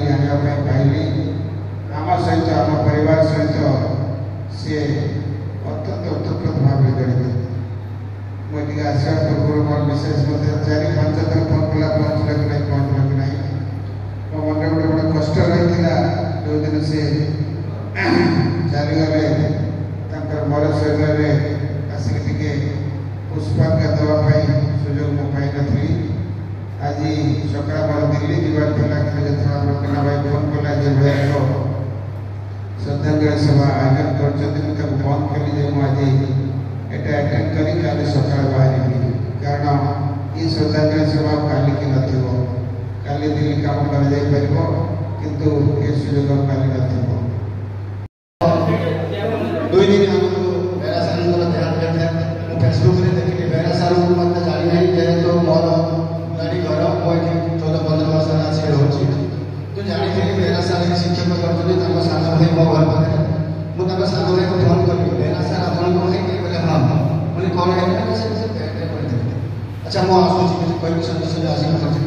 जानापी पाइली आम सहित आम परिवार सहित सी अत्यंत उत्तप्रोत भाव जड़ित मुझे आसा पूर्व मोर विशेष मत 4-5 दिन फोन कला पहुँचल कि नहीं पहुँचल कि नहीं मो मन गोटे बड़े कष्ट रही जो दिन से चलीगले मर शरीर में आसिक टे पुष्पांग देवाई सुजोग मुझे पाई नी आज सका मोर दिल्ली जीवार था कि जो मीना भाई फोन कला जो भाई श्रद्धांजलि सभा आयोजन कर फोन कली आज यहाँ अटेंड करी काली सका बाहर कारण ये श्रद्धांजलि सभा काली की नथिबो काली दिल्ली काम कर जाई परबो किंतु ये सुजोग काली नथिबो 2 दिन हमको मेरा सारी तरह ध्यान रखते हैं फेसबुक रे देखि मेरा सारू मत जानि नहीं जे तो मोर गाड़ी घर कोई 14-15 वर्ष से रहछि तो जानि नहीं मेरा सारी शिक्षक करते ताको सानो भाई मो घर पर मु ताको सानो भाई को फोन करी मेरा सार आपन को है बोले हां बोले कौन है से बैठ कर अच्छा मो आसुची कोई सदस्य आसी करछि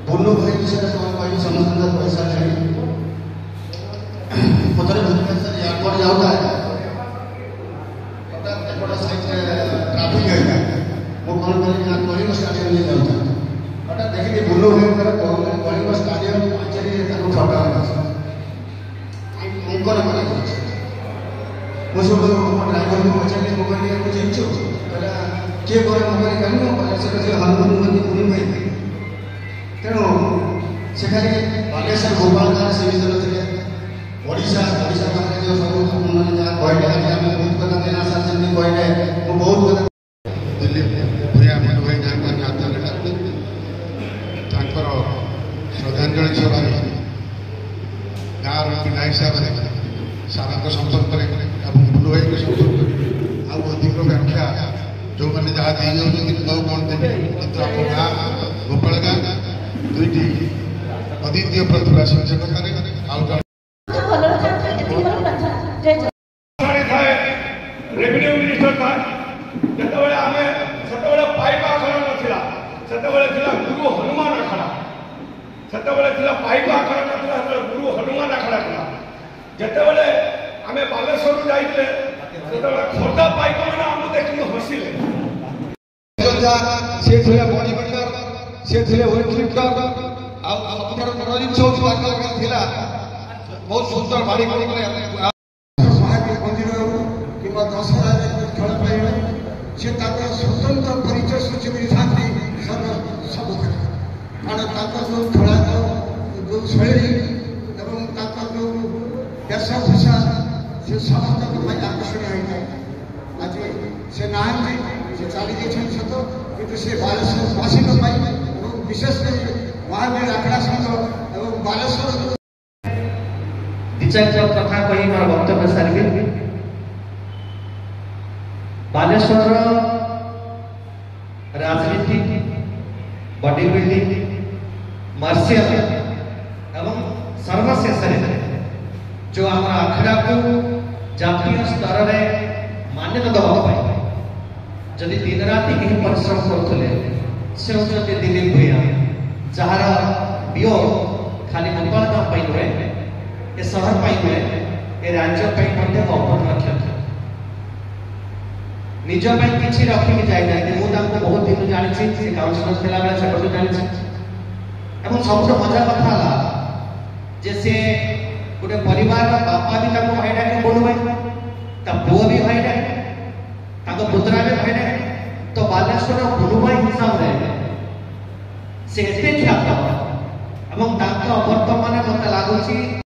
दोनों भाई विषय तो कोई समझदार पैसा नहीं पता नहीं सर यार पर जाता है बड़ा साइड ट्रैफिक है वो कौन कर कलिंग स्टेडियम में जाता हटा देखिए बुल्लो है कर कलिंग स्टेडियम आचार्य ताको फटा उनको ना करे मुझे ड्राइवर को पहचानने को कर कुछ इच्छो कहला के करे मगर कानो से हनुमान मंदिर पूरी में तेणु से खाली बालेश्वर गोपाल से विषय थे ओडिशा पाखे जो सब मैंने जहाँ कहले आम बहुत कथा देना साथी कहले वो बहुत कथा दिल्ली भैया मन भाई जहाँ नाता श्रद्धांजलि सभा गाँव पिला हिसाब से सारा संपर्क बुलू भाई को संपर्क अधिक व्याख्या जो मैंने जहाँ दी जाऊँगी कौन देवे कितु आप गाँ गोपाल गाँ दुईटी अद्वितीय प्रतिभा शिक्षक रेवेन्यू मिनिस्टर था जितेबाला आम से पाइप आखड़ा नाला से गुरु हनुमान आखड़ा से पाइप आखड़ा नाला गुरु हनुमान आखड़ा था जितेबाला आम बालेश्वर जाइए खोर्धा पाइप मैंने आम देखिए हसिले से बॉडी बिल्डर से वेट लिफ्टर आबुठार बड़ जिन बहुत सुंदर बाड़ी बड़ी दशहरा खेल पाइबे से स्वतंत्र परिचय सूची थाती सब कारण जो खेला जो शैली एवं जो वेशभूषा से समस्त आकर्षण होता है आज से नहांती से चली जाइए सत कि से बालेश्वरवासी विशेषकर महावीर आखड़ा संघ और बालेश्वर विचार कथा कही मोर वक्तव्य सारी बालेश्वर राजनीति बॉडी बिल्डिंग मार्शल एवं सर्वशेष जो आम आखड़ा को जातीय स्तर में मान्यता देवाई जदि दिन राति कहीं परिश्रम करुले से होती दिलीप भैया जार बियो खाली गोपालगांव पर नुहे ए शहर पर नुहे ए राज्य अपरलक्ष्य निज किसी रखिक जाए मुझे बहुत दिन जानी काउंसिलर थिला बेले से जानी एवं सब मजा कथा जे से गोटे परिवार बापा भी भाई डाके बड़ भाई पुओ भी भाई डाके पुतरा भी भाई डाके तो बालेश्वर गुरु भाई हिसाब से ख्यात एवं वर्तमान मत लगुच